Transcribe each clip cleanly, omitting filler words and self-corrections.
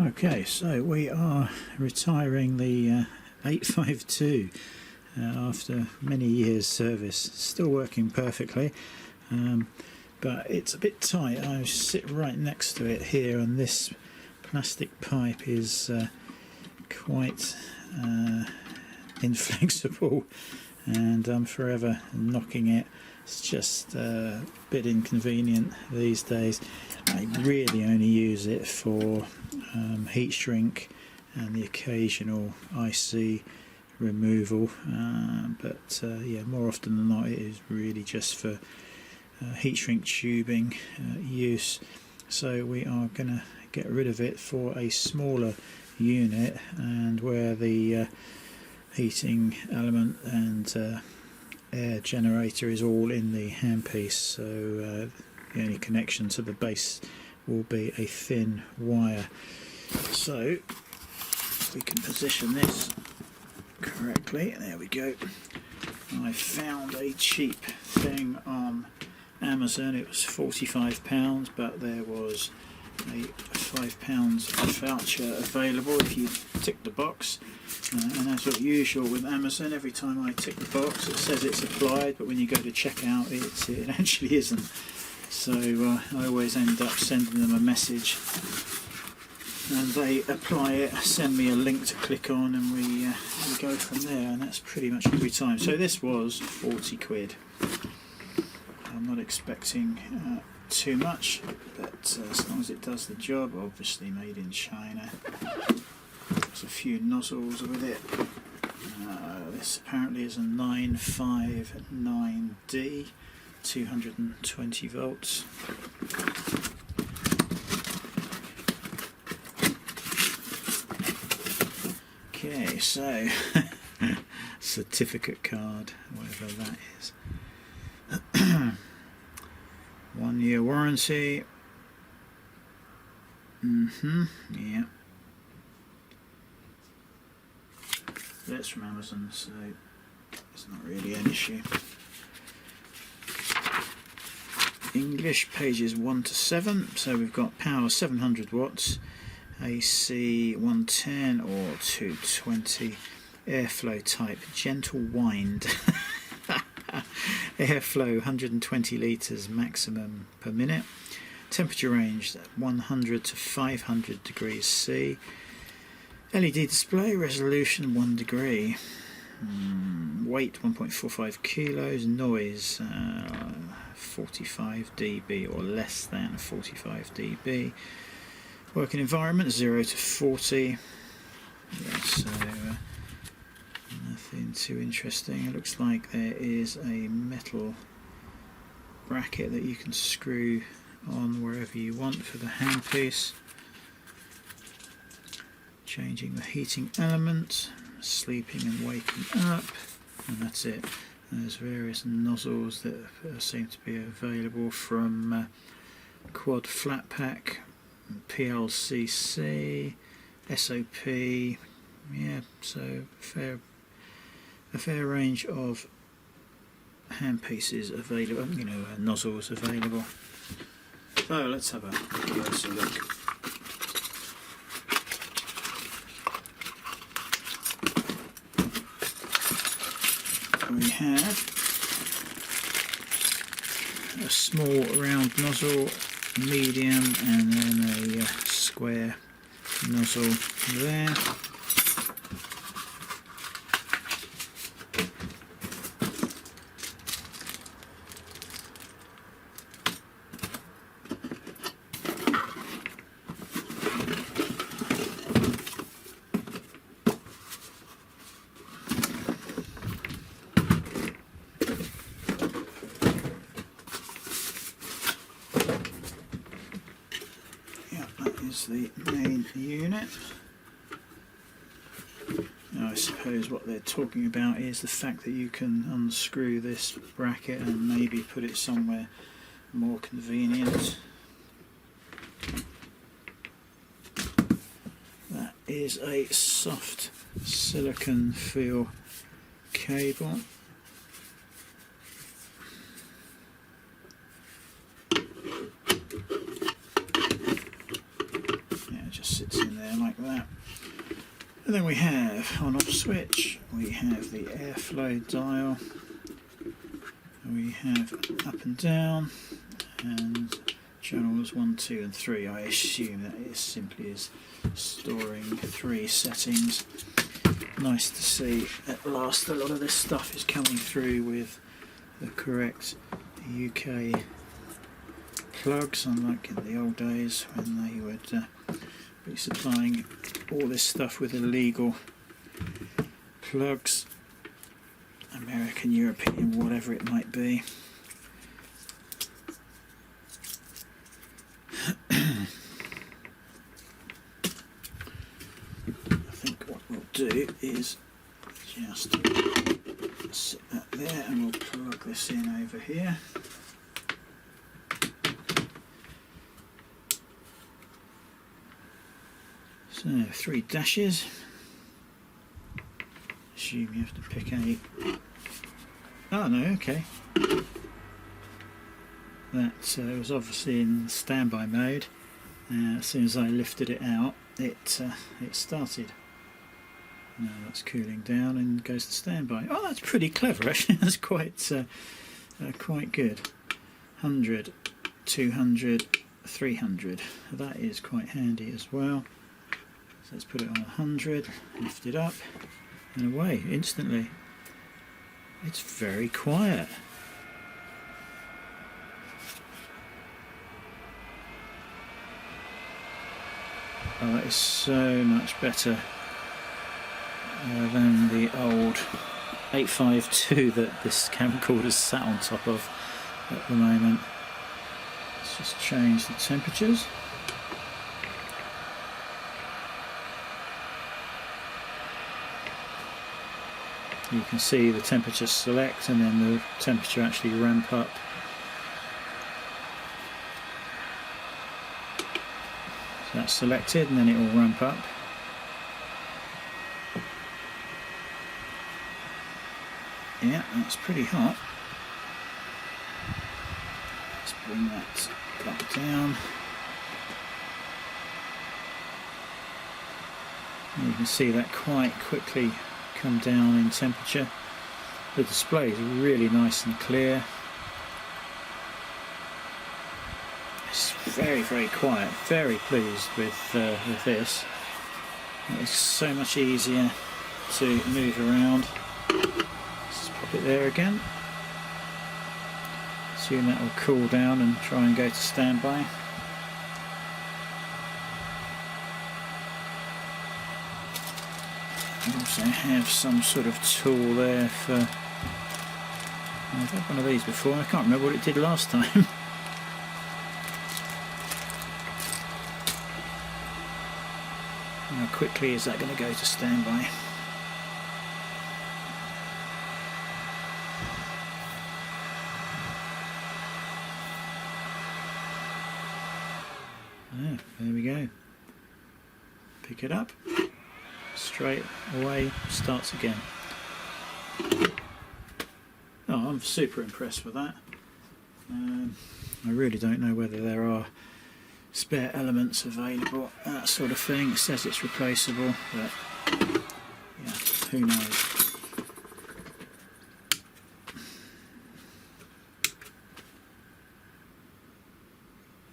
Okay, so we are retiring the 852 after many years service. Still working perfectly, but it's a bit tight. I sit right next to it here, and this plastic pipe is quite inflexible, and I'm forever knocking it. It's just a bit inconvenient these days. I really only use it for heat shrink and the occasional IC removal, but yeah, more often than not it is really just for heat shrink tubing use. So we are going to get rid of it for a smaller unit, and where the heating element and air generator is all in the handpiece, so the only connection to the base will be a thin wire. So we can position this correctly. There we go. I found a cheap thing on Amazon. It was £45, but there was a £5 voucher available if you tick the box. And as usual with Amazon, every time I tick the box it says it's applied, but when you go to checkout it actually isn't. So I always end up sending them a message, and they apply it, send me a link to click on, and we go from there, and that's pretty much every time. So this was 40 quid. I'm not expecting too much, but as long as it does the job. Obviously made in China. There's a few nozzles with it. This apparently is a 959D, 220 volts. Okay, so certificate card, whatever that is. 1 year warranty. Yeah. That's from Amazon, so it's not really an issue. English, pages 1 to 7. So we've got power 700 watts, AC 110 or 220, airflow type gentle wind, airflow 120 litres maximum per minute, temperature range 100 to 500 degrees C, LED display, resolution 1 degree, weight 1.45 kilos, noise 45 dB or less than 45 dB, working environment 0 to 40. Yeah, so nothing too interesting. It looks like there is a metal bracket that you can screw on wherever you want for the handpiece. Changing the heating element, sleeping and waking up, and that's it. There's various nozzles that seem to be available from Quad Flat Pack, PLCC, SOP. Yeah, so a fair range of handpieces available, nozzles available. So let's have a closer look. We have a small round nozzle, medium, and then a square nozzle there. Is the main unit. Now I suppose what they're talking about is the fact that you can unscrew this bracket and maybe put it somewhere more convenient. That is a soft silicone feel cable. like that. And then we have on-off switch, we have the airflow dial, we have up and down, and channels 1, 2 and 3. I assume that it simply is storing 3 settings. Nice to see at last a lot of this stuff is coming through with the correct UK plugs, unlike in the old days when they would be supplying all this stuff with illegal plugs, American, European, whatever it might be. I think what we'll do is just sit that there and we'll plug this in over here. So 3 dashes. Assume you have to pick a... Oh no, okay. That was obviously in standby mode. As soon as I lifted it out, it started. Now that's cooling down and goes to standby. Oh, that's pretty clever actually. That's quite good. 100, 200, 300. That is quite handy as well. So let's put it on 100, lift it up, and away instantly. It's very quiet. Oh, that is so much better than the old 852 that this camcorder sat on top of at the moment. Let's just change the temperatures. You can see the temperature select and then the temperature actually ramp up. So that's selected and then it will ramp up. Yeah, that's pretty hot. Let's bring that back down. And you can see that quite quickly come down in temperature. The display is really nice and clear. It's very, very quiet. Very pleased with this. It's so much easier to move around. Let's pop it there again. Soon that will cool down and try and go to standby. I also have some sort of tool there for... I've had one of these before, I can't remember what it did last time. How quickly is that going to go to standby? Ah, there we go. Pick it up. Straight away, starts again. Oh, I'm super impressed with that. I really don't know whether there are spare elements available, that sort of thing. It says it's replaceable, but yeah, who knows.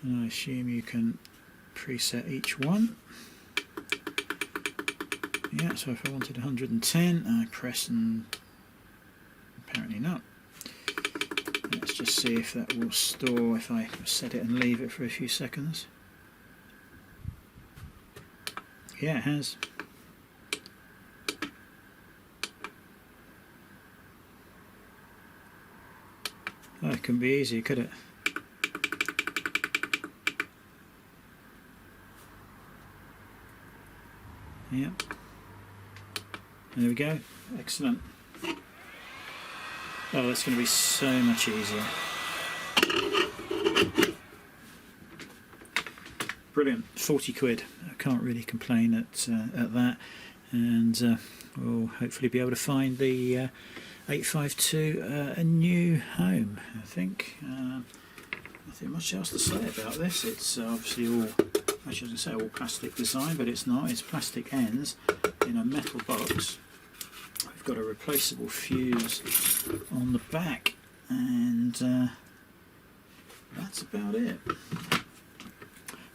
And I assume you can preset each one. Yeah, so if I wanted 110, I press and apparently not. Let's just see if that will store if I set it and leave it for a few seconds. Yeah, it has. Oh, it couldn't be easier, could it? Yep. There we go. Excellent. Oh, that's going to be so much easier. Brilliant. 40 quid. I can't really complain at that. And we'll hopefully be able to find the 852 a new home, I think. Nothing much else to say about this. It's obviously all I shouldn't say all plastic design, but it's not. It's plastic ends in a metal box. We've got a replaceable fuse on the back, and that's about it.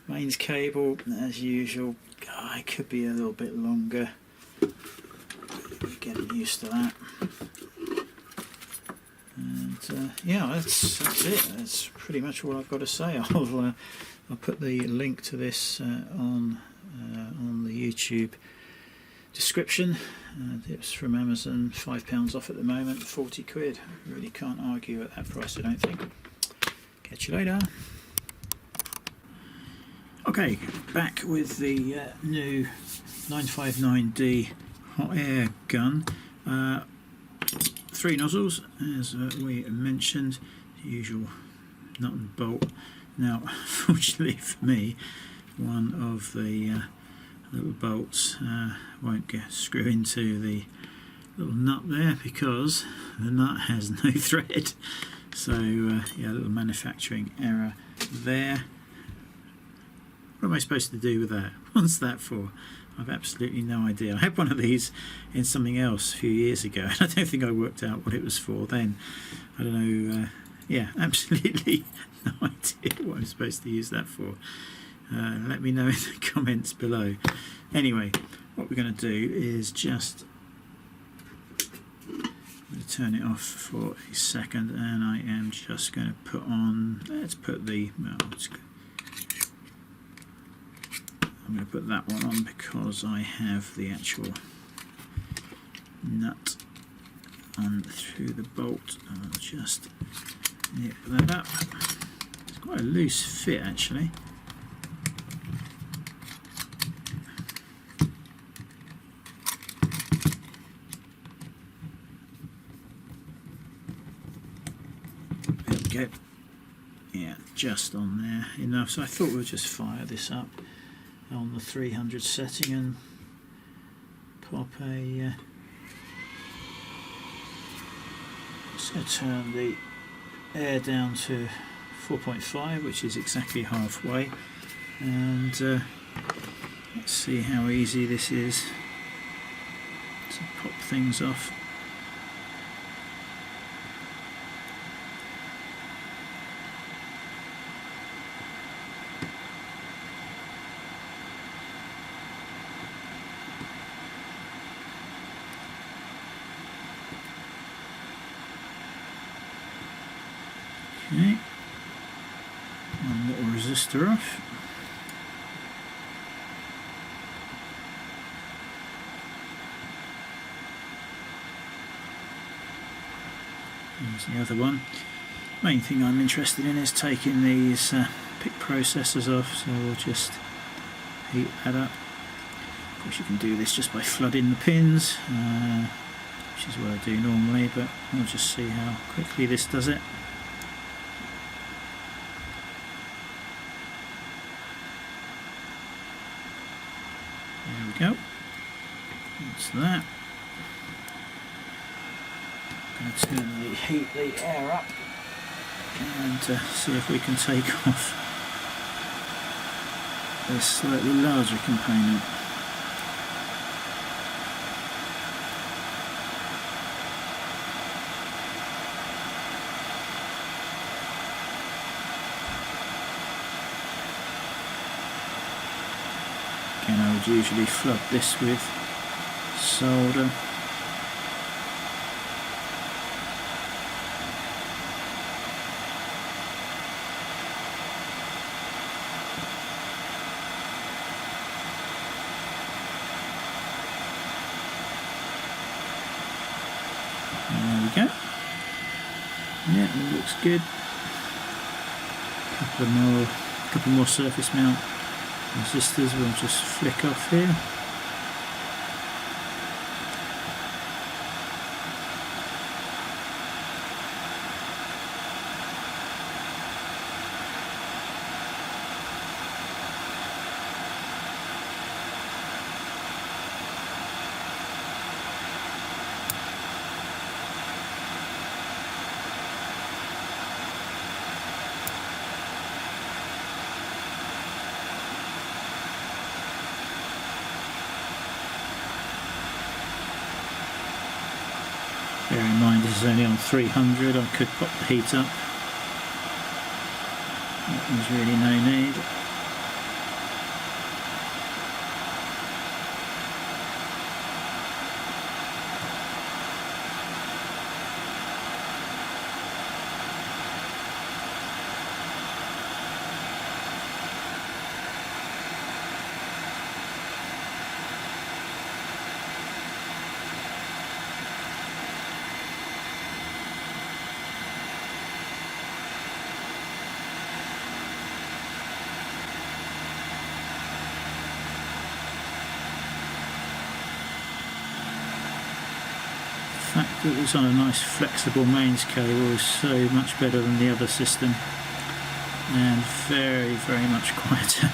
Mains cable, as usual. It could be a little bit longer. We're getting used to that. And yeah, that's it. That's pretty much all I've got to say. I'll put the link to this on the YouTube description. It's from Amazon, £5 off at the moment, 40 quid. Really can't argue at that price, I don't think. Catch you later. Okay, back with the new 959D hot air gun. 3 nozzles, as we mentioned, the usual nut and bolt. Now, fortunately for me, one of the little bolts won't screw into the little nut there because the nut has no thread. So, yeah, a little manufacturing error there. What am I supposed to do with that? What's that for? I've absolutely no idea. I had one of these in something else a few years ago, and I don't think I worked out what it was for then. I don't know. Yeah, absolutely no idea what I'm supposed to use that for. Let me know in the comments below. Anyway, what we're going to do is just turn it off for a second, and I am just going to put on. Let's put the. Well, I'm going to put that one on because I have the actual nut on through the bolt. I'll just nip that up. It's quite a loose fit actually. There we go. Yeah, just on there enough. So I thought we'd just fire this up on the 300 setting and pop a just going to turn the air down to 4.5, which is exactly halfway, and let's see how easy this is to pop things off. Okay, one little resistor off. Here's the other one. Main thing I'm interested in is taking these PIC processors off, so we'll just heat that up. Of course you can do this just by flooding the pins, which is what I do normally, but we'll just see how quickly this does it. There we go. That's that. I'm going to turn the air up and see if we can take off this slightly larger component. Again, I would usually flood this with solder. There we go. Yeah, it looks good. Couple more surface mount resistors will just flick off here. Bear in mind this is only on 300, I could pop the heat up. There's really no need. The fact that it's on a nice flexible mains cable is so much better than the other system, and very much quieter.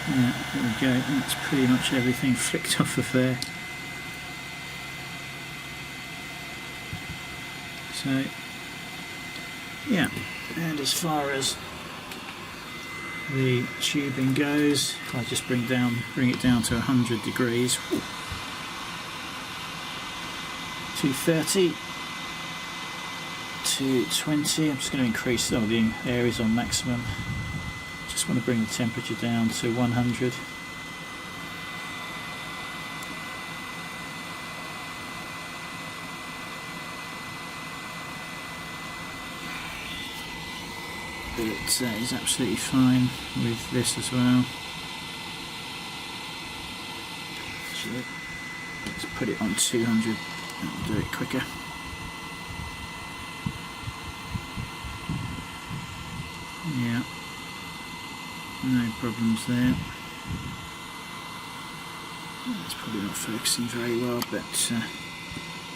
Yeah, there we go, that's pretty much everything flicked off of there. So yeah, and as far as the tubing goes, if I just bring it down to 100 degrees, 230, 220. I'm just going to increase some of the areas on maximum. Just want to bring the temperature down to 100. But it is absolutely fine with this as well. Actually, let's put it on 200. That'll do it quicker. Yeah, no problems there. It's probably not focusing very well, but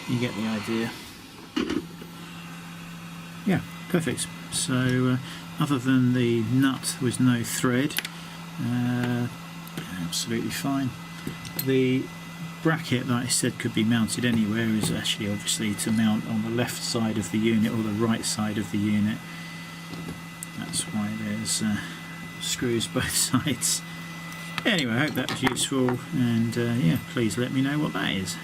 you get the idea. Yeah, perfect. So other than the nut with no thread, absolutely fine. The bracket that I said could be mounted anywhere is actually obviously to mount on the left side of the unit or the right side of the unit. That's why there's screws both sides. Anyway, I hope that was useful, and yeah, please let me know what that is.